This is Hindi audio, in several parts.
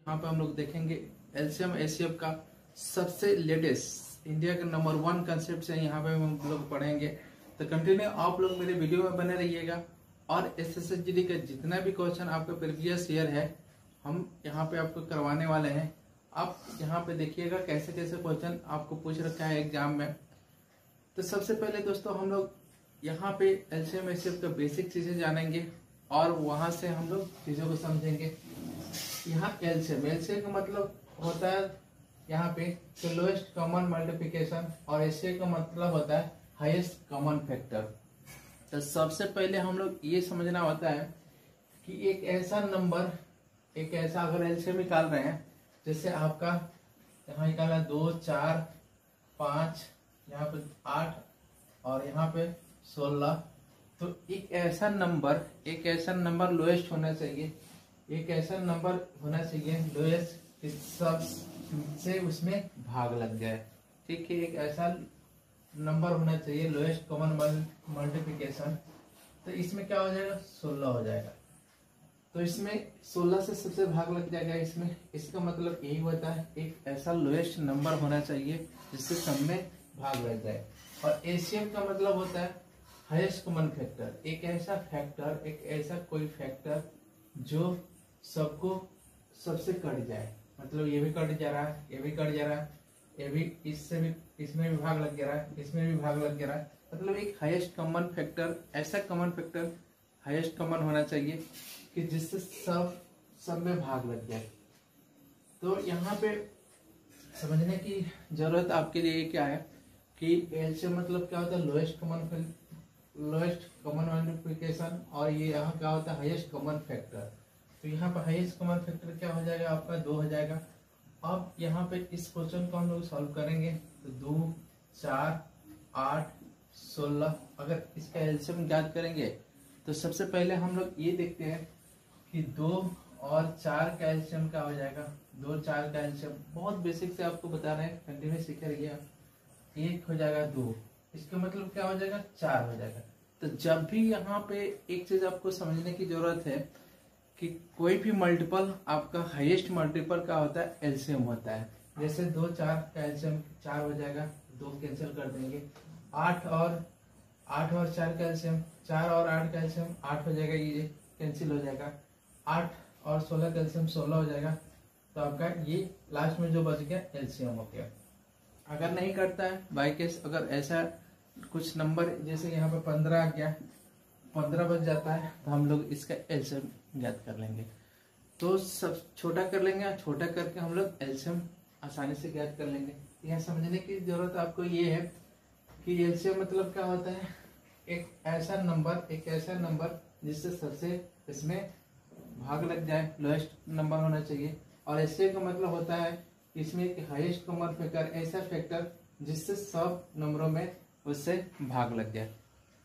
यहाँ पे हम लोग देखेंगे एलसीएम एचसीएफ का सबसे लेटेस्ट इंडिया का नंबर 1 कंसेप्ट से यहाँ पे हम लोग पढ़ेंगे। तो कंटिन्यू आप लोग मेरे वीडियो में बने रहिएगा और एसएसजीडी का जितना भी क्वेश्चन आपका प्रीवियस ईयर है हम यहाँ पे आपको करवाने वाले हैं। आप यहाँ पे देखिएगा कैसे कैसे क्वेश्चन आपको पूछ रखा है एग्जाम में। तो सबसे पहले दोस्तों हम लोग यहाँ पे एलसीएम एचसीएफ का बेसिक चीजें जानेंगे और वहां से हम लोग चीजों को समझेंगे। यहाँ एलसीएम का मतलब होता है यहाँ पे लोएस्ट कॉमन मल्टीप्लिकेशन और एचसीएफ का मतलब होता है हाईएस्ट कॉमन फैक्टर। तो सबसे पहले हम लोग ये समझना होता है कि एक ऐसा नंबर, एक ऐसा अगर एलसीएम निकाल रहे हैं, जैसे आपका यहाँ निकाला 2, 4, 5, यहाँ पे 8 और यहाँ पे 16। तो एक ऐसा नंबर लोएस्ट होना चाहिए, एक ऐसा नंबर होना चाहिए लोएस्ट सबसे उसमें भाग लग जाए। ठीक है, एक ऐसा नंबर होना चाहिए लोएस्ट कॉमन मल्टीप्लिकेशन। तो इसमें क्या हो जाएगा, 16 हो जाएगा। तो इसमें 16 से सबसे भाग लग जाएगा इसमें। इसका मतलब यही होता है एक ऐसा लोएस्ट नंबर होना चाहिए जिससे सब में भाग लग जाए। और एचसीएफ का मतलब होता है हाईएस्ट कॉमन फैक्टर, एक ऐसा फैक्टर, एक ऐसा कोई फैक्टर जो सबको सबसे कट जाए। मतलब ये भी कट जा रहा है, ये भी कट जा रहा है, ये भी इससे भी, इसमें भी भाग लग जा रहा है, इसमें भी भाग लग जा रहा है। मतलब एक हाईएस्ट कॉमन फैक्टर, ऐसा कॉमन फैक्टर हाईएस्ट कॉमन होना चाहिए कि जिससे सब में भाग लग जाए। तो यहाँ पे समझने की जरूरत आपके लिए क्या है कि एलसीएम मतलब क्या होता है लोएस्ट कॉमन मल्टीप्लिकेशन, और ये यहाँ क्या होता है हाईएस्ट कॉमन फैक्टर। तो यहाँ पर हाईएस्ट कॉमन फैक्टर क्या हो जाएगा आपका 2 हो जाएगा। अब यहाँ पे इस क्वेश्चन को हम लोग सॉल्व करेंगे तो 2, 4, 8, 16 अगर इसका एलसीएम ज्ञात करेंगे तो सबसे पहले हम लोग ये देखते हैं कि 2 और 4 का एलसीएम क्या हो जाएगा। 2, 4 का एलसीएम बहुत बेसिक से आपको बता रहे हैं, कंटिन्यू सीख रहिए। 1 हो जाएगा 2, इसका मतलब क्या हो जाएगा 4 हो जाएगा। तो जब भी यहाँ पे एक चीज आपको समझने की जरूरत है कि कोई भी मल्टीपल आपका हाईएस्ट मल्टीपल का होता है एलसीएम होता है। जैसे 2, 4 का एलसीएम 4 हो जाएगा, 2 कैंसिल कर देंगे। 8 और 4 का एलसीएम, 4 और 8 का एलसीएम 8 हो जाएगा, ये कैंसिल हो जाएगा। 8 और 16 का एलसीएम 16 हो जाएगा। तो आपका ये लास्ट में जो बच गया एलसीएम हो गया। अगर नहीं करता है बाई केस, अगर ऐसा कुछ नंबर जैसे यहाँ पे 15 आ गया, 15 बच जाता है, तो हम लोग इसका एलसीएम ज्ञात कर लेंगे। तो सब छोटा कर लेंगे, छोटा करके हम लोग एलसीएम आसानी से ज्ञात कर लेंगे। यहाँ समझने की जरूरत आपको ये है कि एलसीएम मतलब क्या होता है एक ऐसा नंबर जिससे सबसे इसमें भाग लग जाए, लोएस्ट नंबर होना चाहिए। और एचसीएफ का मतलब होता है इसमें एक हाईएस्ट कॉमन फैक्टर, ऐसा फैक्टर जिससे सब नंबरों में उससे भाग लग जाए।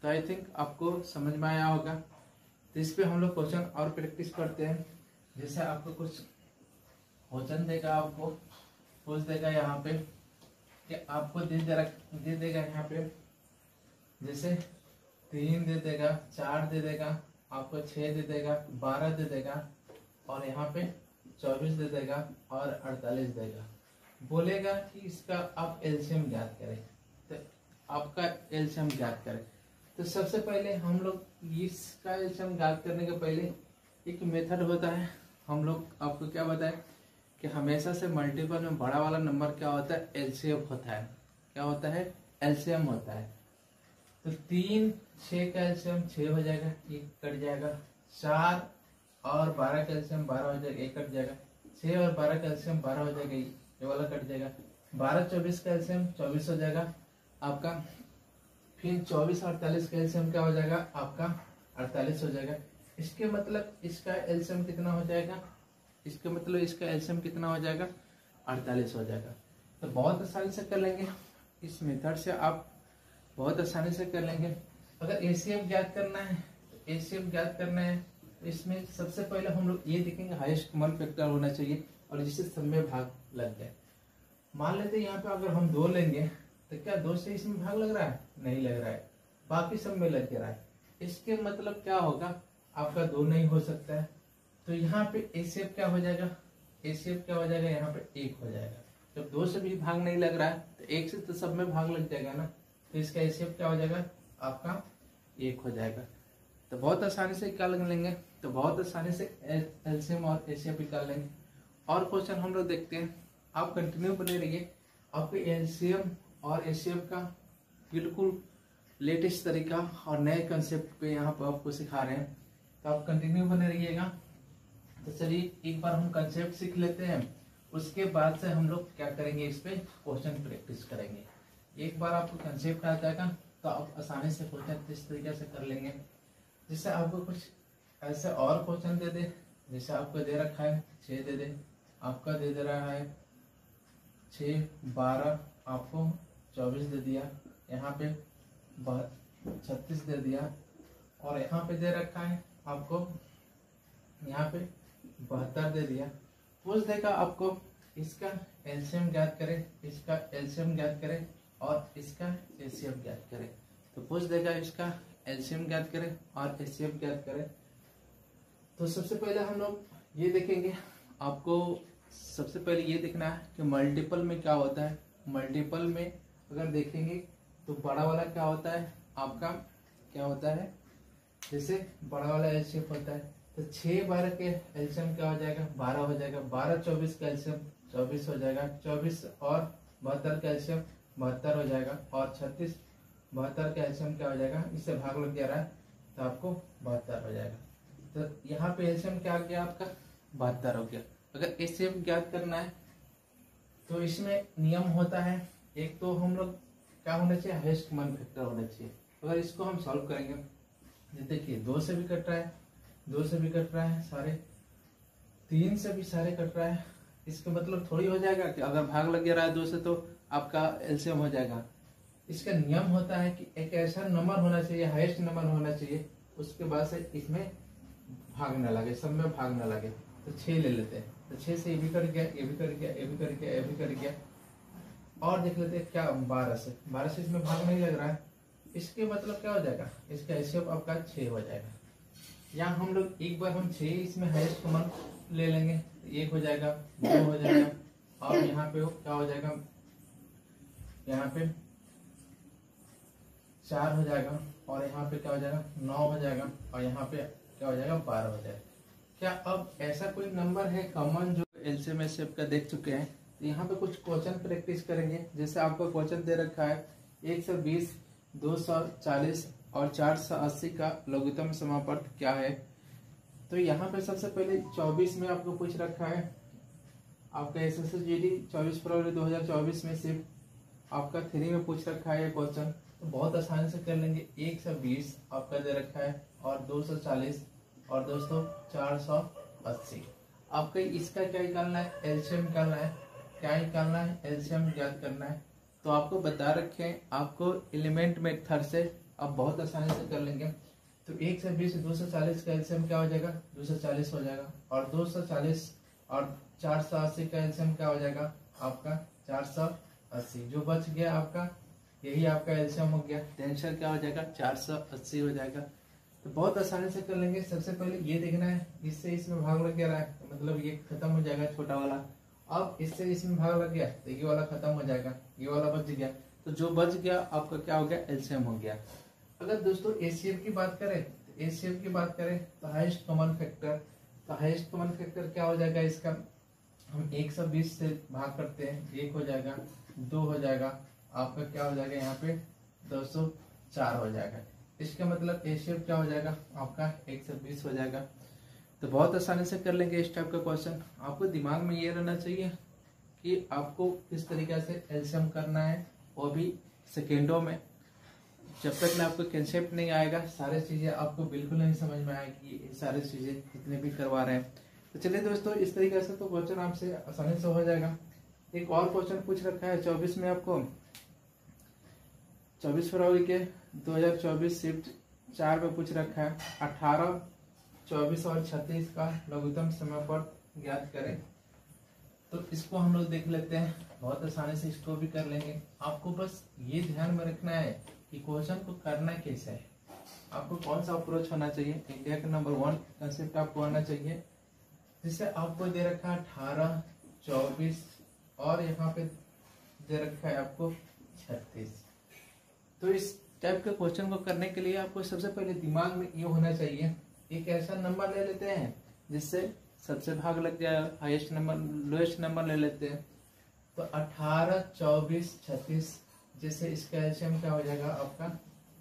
तो आई थिंक आपको समझ में आया होगा। तो इस पे हम लोग क्वेश्चन और प्रैक्टिस करते हैं। जैसे आपको कुछ क्वेश्चन देगा, आपको पूछ देगा यहाँ पे कि आपको दे देगा यहाँ पे जैसे 3 दे देगा, 4 दे देगा, आपको 6 दे देगा, 12 दे देगा और यहाँ पे 24 दे देगा और 48 देगा। बोलेगा कि इसका आप एलसीएम ज्ञात करें, तो आपका एलसीएम ज्ञात करें। तो सबसे पहले हम लोग इसका एलसीएम ज्ञात करने के पहले एक मेथड होता है। हम लोग आपको क्या बताएं कि हमेशा से मल्टीपल में बड़ा वाला नंबर क्या होता है एलसीएम होता है। क्या होता है एलसीएम होता है। तो 3, 6 का एलसीएम 6 हो जाएगा, ये कट जाएगा। 4 और 12 का एलसीएम 12 हो जाएगा, एक कट जाएगा। 6 और 12 का एलसीएम 12 हो जाएगा, ये वाला कट जाएगा। 12, 24 का एलसीएम 24 हो जाएगा आपका। फिर 24 और 48 का एलसीएम क्या हो जाएगा आपका 48 हो जाएगा। इसके मतलब इसका एलसीएम कितना हो जाएगा, इसके मतलब इसका एलसीएम कितना हो जाएगा 48 हो जाएगा। तो बहुत आसानी से कर लेंगे, इस मेथड से आप बहुत आसानी से कर लेंगे। अगर एचसीएफ ज्ञात करना है, तो एचसीएफ ज्ञात करना है तो इसमें सबसे पहले हम लोग ये देखेंगे हाईएस्ट कॉमन फैक्टर होना चाहिए और जिससे सब में भाग लग जाए। मान लेते हैं यहाँ पे अगर हम 2 लेंगे तो क्या 2 से इसमें भाग लग रहा है, नहीं लग रहा है, बाकी सब में लग रहा है। इसके मतलब क्या होगा आपका 2 नहीं हो सकता है। तो यहाँ पे एचसीएफ क्या हो जाएगा एचसीएफ क्या हो जाएगा, यहाँ पे 1 हो जाएगा। जब 2 से भी भाग नहीं लग रहा है तो 1 से तो सब में भाग लग जाएगा ना, तो इसका एचसीएफ क्या हो जाएगा आपका 1 हो जाएगा। तो बहुत आसानी से निकाल लेंगे, तो बहुत आसानी से एलसीएम और एचसीएफ निकाल लेंगे। और क्वेश्चन हम लोग देखते हैं, आप कंटिन्यू बने रहिए। आपको एलसीएम और एचसीएफ का बिल्कुल लेटेस्ट तरीका और नए कंसेप्ट पे यहाँ पर आपको सिखा रहे हैं, तो आप कंटिन्यू बने रहिएगा। तो चलिए एक बार हम कंसेप्ट सीख लेते हैं, उसके बाद से हम लोग क्या करेंगे, इस पे क्वेश्चन प्रैक्टिस करेंगे। एक बार आपको कंसेप्ट आ जाएगा तो आप आसानी से क्वेश्चन इस तरीके से कर लेंगे। जिससे आपको कुछ ऐसे और क्वेश्चन दे दे, जैसे आपको दे रखा है 6 दे दे, आपका दे रहा है 6 12, आपको 24 दे दिया, यहाँ पे 36 दे दिया, और यहाँ पे दे रखा है आपको यहाँ पे 72 दे दिया। पूछ देगा आपको इसका एलसीएम ज्ञात करें, इसका एलसीएम ज्ञात करें और इसका एचसीएफ ज्ञात करें। तो पूछ देगा इसका एलसीएम ज्ञात करें और एचसीएफ ज्ञात करें। तो सबसे पहले हम लोग ये देखेंगे, आपको सबसे पहले ये देखना है कि मल्टीपल में क्या होता है। मल्टीपल में अगर देखेंगे तो बड़ा वाला क्या होता है आपका, क्या होता है, जैसे बड़ा वाला एलसीएफ होता है, तो 6 12 के एलसीएम क्या हो जाएगा 12 हो जाएगा, 12 24 का एलसीएम 24 हो जाएगा, 24 और 72 का एलसीएम 72 हो जाएगा, और 36 72 का एलसीएम क्या हो जाएगा, इससे भाग लग जा रहा है तो आपको 72 हो जाएगा। तो यहाँ पे एलसीएम क्या आ गया आपका 72 हो गया। अगर एचसीएफ ज्ञात करना है तो इसमें नियम होता है, एक तो हम लोग क्या होना चाहिए, हाईएस्ट कॉमन फैक्टर होना चाहिए। अगर इसको हम सॉल्व करेंगे, देखिए 2 से भी कट रहा है, 2 से भी कट रहा है सारे, 3 से भी सारे कट रहा है, इसका मतलब थोड़ी हो जाएगा कि अगर भाग लग रहा है 2 से तो आपका एलसीएम हो जाएगा। इसका नियम होता है कि एक ऐसा नंबर होना चाहिए, हाईएस्ट नंबर होना चाहिए, उसके बाद से इसमें भाग न लगे, सब में भाग न लगे। तो 6 ले लेते हैं, तो 6 से ये भी कट गया, ये भी कट गया, ये भी कट गया, ये भी कट गया, और देख लेते हैं क्या 12 से इसमें भाग नहीं लग रहा है, इसके मतलब क्या हो जाएगा, इसका एचसीएफ आपका 6 हो जाएगा। यहाँ हम लोग एक बार हम 6 इसमें हाईएस्ट कॉमन ले लेंगे, 1 हो जाएगा, 2 हो जाएगा, और यहाँ पे क्या हो जाएगा, यहाँ पे 4 हो जाएगा, और यहाँ पे क्या हो जाएगा 9 हो जाएगा, और यहाँ पे क्या हो जाएगा 12 हो जाएगा। क्या अब ऐसा कोई नंबर है कॉमन जो एलसीएम एचसीएफ का देख चुके हैं? तो यहाँ पे कुछ क्वेश्चन प्रैक्टिस करेंगे। जैसे आपको क्वेश्चन दे रखा है 120, 240 और 480 का लघुत्तम समापवर्त क्या है। तो यहाँ पे सबसे पहले 24 में आपको पूछ रखा है, आपका SSGD 24 फरवरी 2024 में सिर्फ आपका 3 में पूछ रखा है ये क्वेश्चन। तो बहुत आसानी से कर लेंगे। 120 आपका दे रखा है, और 240 और दोस्तों 480। आपका इसका क्या निकालना है, एलसीएम निकालना है। क्या निकालना है, एलसीएम ज्ञात करना है। तो आपको बता रखे हैं, आपको एलिमेंट मेथड से आप बहुत आसानी से कर लेंगे। तो 120 240 का एलसीएम क्या हो जाएगा 240 हो जाएगा, और 240 और 480 का एलसीएम क्या हो जाएगा आपका 480। जो बच गया आपका यही आपका एलसीएम हो गया, तो आंसर क्या हो जाएगा 480 हो जाएगा। तो बहुत आसानी से कर लेंगे। सबसे पहले ये देखना है, इससे इसमें भाग लग रहा है तो मतलब ये खत्म हो जाएगा छोटा वाला। अब इससे इसमें भाग लग गया तो ये वाला खत्म हो जाएगा, ये वाला बच गया। तो जो बच गया आपका क्या हो गया, एलसीएम हो गया। अगर दोस्तों एचसीएफ की बात करें, तो एचसीएफ की बात करें तो हाईएस्ट कॉमन फैक्टर, तो हाईएस्ट कॉमन फैक्टर क्या हो जाएगा इसका, हम 120 से भाग करते हैं, 1 हो जाएगा, 2 हो जाएगा, आपका क्या हो जाएगा यहाँ पे 204 हो जाएगा। इसका मतलब एचसीएफ क्या हो जाएगा आपका 120 हो जाएगा। तो बहुत आसानी से कर लेंगे इस टाइप का क्वेश्चन। आपको दिमाग में ये रहना चाहिए कि आपको किस तरीके से एलसीएम करना है, वो भी सेकेंडों में। जब तक ना आपको कंसेप्ट नहीं आएगा, सारी चीजें आपको बिल्कुल नहीं समझ में आएगी, ये सारी चीजें जितने भी करवा रहे हैं। तो चलिए दोस्तों, इस तरीके से तो क्वेश्चन आपसे आसानी से हो जाएगा। एक और क्वेश्चन पूछ रखा है 24 में, आपको 24 फरवरी के 2024 शिफ्ट 4 में पूछ रखा है 18, 24 और 36 का लघुत्तम समापवर्त ज्ञात करें। तो इसको हम लोग देख लेते हैं, बहुत आसानी से इसको भी कर लेंगे। आपको बस ये ध्यान में रखना है कि क्वेश्चन को करना कैसे है, आपको कौन सा अप्रोच होना चाहिए। इंडिया का नंबर 1 कंसेप्ट आपको आना चाहिए। जिससे आपको दे रखा है 18, 24 और यहाँ पे दे रखा है आपको 36। तो इस टाइप के क्वेश्चन को करने के लिए आपको सबसे पहले दिमाग में ये होना चाहिए, एक ऐसा नंबर ले लेते हैं जिससे सबसे भाग लग जाए, हाईएस्ट नंबर लोएस्ट नंबर ले लेते हैं। तो 18, 24, 36, जैसे इसका एलसीएम क्या हो जाएगा आपका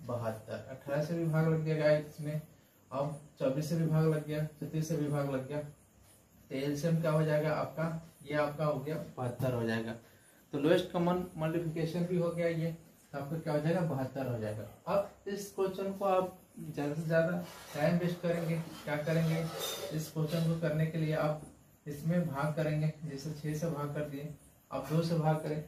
72। 18 से भी भाग लग जाएगा इसमें, अब 24 से भी भाग लग गया, 36 से भी भाग लग गया, तो एलसीएम क्या हो जाएगा आपका, ये आपका हो गया 72 हो जाएगा। तो लोएस्ट कॉमन मल्टीप्लिकेशन भी हो गया ये, तो आपका क्या हो जाएगा 72 हो जाएगा। अब इस क्वेश्चन को आप ज्यादा से ज्यादा टाइम वेस्ट करेंगे, क्या करेंगे, इस क्वेश्चन को करने के लिए आप इसमें भाग करेंगे, जैसे 6 से भाग कर दिए, आप 2 से भाग करें।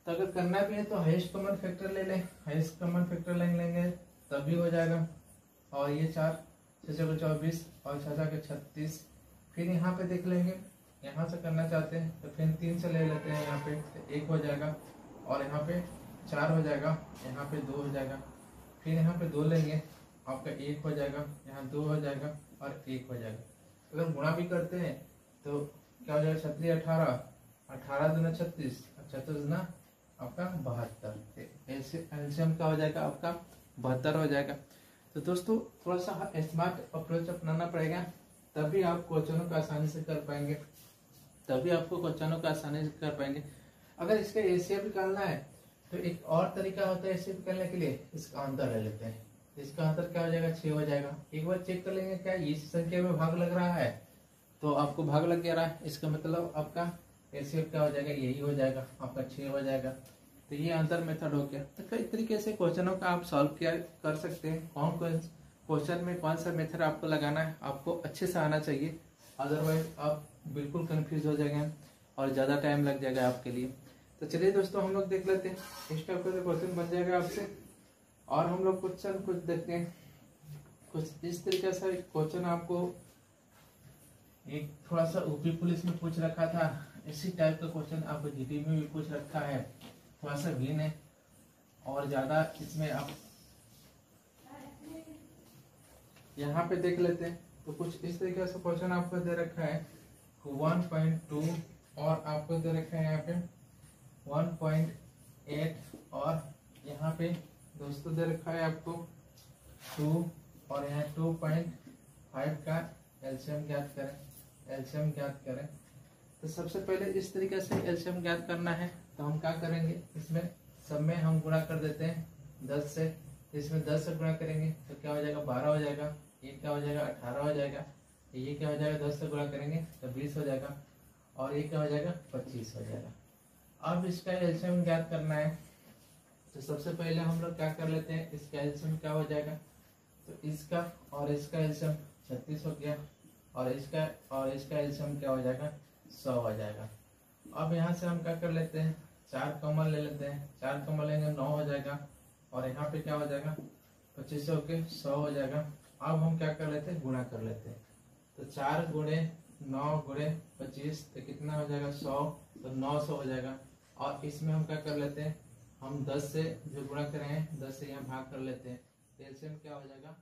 तो अगर करना भी है तो हाईएस्ट कॉमन फैक्टर ले लें, हाईएस्ट कॉमन फैक्टर लेंगे तब भी हो जाएगा। और ये 4, 6 को 24 और 6 के 36। फिर यहाँ पे देख लेंगे, यहाँ से करना चाहते हैं तो फिर 3 से ले लेते हैं, यहाँ पे तो 1 हो जाएगा और यहाँ पे 4 हो जाएगा, यहाँ पे 2 हो जाएगा। फिर यहाँ पे 2 लेंगे, आपका 1 हो जाएगा, यहाँ 2 हो जाएगा और 1 हो जाएगा। अगर गुणा भी करते हैं तो क्या हो जाएगा 36, 18, 18 दूना 36, 36 दूना आपका 72। एलसीएम क्या हो जाएगा आपका 72 हो जाएगा। तो दोस्तों थोड़ा सा स्मार्ट अप्रोच अपनाना पड़ेगा, तभी आप क्वेश्चनों को आसानी से कर पाएंगे, तभी आपको क्वेश्चनों को आसानी से कर पाएंगे। अगर इसका एसीएफ निकालना है तो एक और तरीका होता है एसीएफ निकालने के लिए, इसका अंतर ले लेते हैं। इसका अंतर क्या हो जाएगा 6 हो जाएगा। एक बार चेक कर लेंगे क्या इस संख्या में भाग लग रहा है, तो आपको भाग लग गया रहा है, इसका मतलब आपका एसीएफ क्या हो जाएगा यही हो जाएगा, आपका 6 हो जाएगा। तो ये अंतर मेथड हो गया। तो कई तरीके से क्वेश्चनों का आप सॉल्व किया कर सकते हैं। कौन क्वेश्चन में कौन सा मेथड आपको लगाना है आपको अच्छे से आना चाहिए, अदरवाइज आप बिल्कुल कंफ्यूज हो जाएंगे और ज्यादा टाइम लग जाएगा आपके लिए। तो चलिए दोस्तों हम लोग देख लेते हैं, इस टाइप का क्वेश्चन बन जाएगा आपसे। और हम लोग क्वेश्चन कुछ देखते हैं, कुछ इस तरीके से क्वेश्चन आपको एक थोड़ा सा यूपी पुलिस में पूछ रखा था, इसी टाइप का क्वेश्चन आपको जीटी में भी पूछ रखा है, थोड़ा सा भिन्न है और ज्यादा इसमें आप यहाँ पे देख लेते हैं। तो कुछ इस तरीके से क्वेश्चन आपको दे रखा है 1.2 और आपको दे रखा है यहाँ पे 1.8 और यहाँ पे दोस्तों दे रखा है आपको 2 और यहाँ 2.5 का एलसीएम ज्ञात करें, एलसीएम ज्ञात करें। तो सबसे पहले इस तरीके से एलसीएम ज्ञात करना है, तो हम क्या करेंगे, इसमें सब में हम गुणा कर देते हैं 10 से, इसमें 10 से गुणा करेंगे तो क्या हो जाएगा 12 हो जाएगा, ये क्या हो जाएगा 18 हो जाएगा, ये क्या हो जाएगा 10 से गुणा करेंगे तो 20 हो जाएगा और ये क्या हो जाएगा 25 हो जाएगा। अब इसका एलसीएम ज्ञात करना है, तो सबसे पहले हम लोग क्या कर लेते हैं, इसका एलसीएम क्या हो जाएगा, तो इसका और इसका एलसीएम 36 हो गया और इसका एलसीएम क्या हो जाएगा 100 हो जाएगा। अब यहाँ से हम क्या कर लेते हैं 4 कॉमन ले लेते हैं, 4 कॉमन लेंगे 9 हो जाएगा और यहाँ पे क्या हो जाएगा 25 होके 100 हो जाएगा। अब हम क्या कर लेते हैं गुणा कर लेते हैं, तो 4 गुणे 9 गुणे 25 तो कितना हो जाएगा 100, तो 900 हो जाएगा। और इसमें हम क्या कर लेते हैं, हम 10 से जो गुणा करें 10 से यहाँ भाग कर लेते हैं, एलसीएम क्या हो जाएगा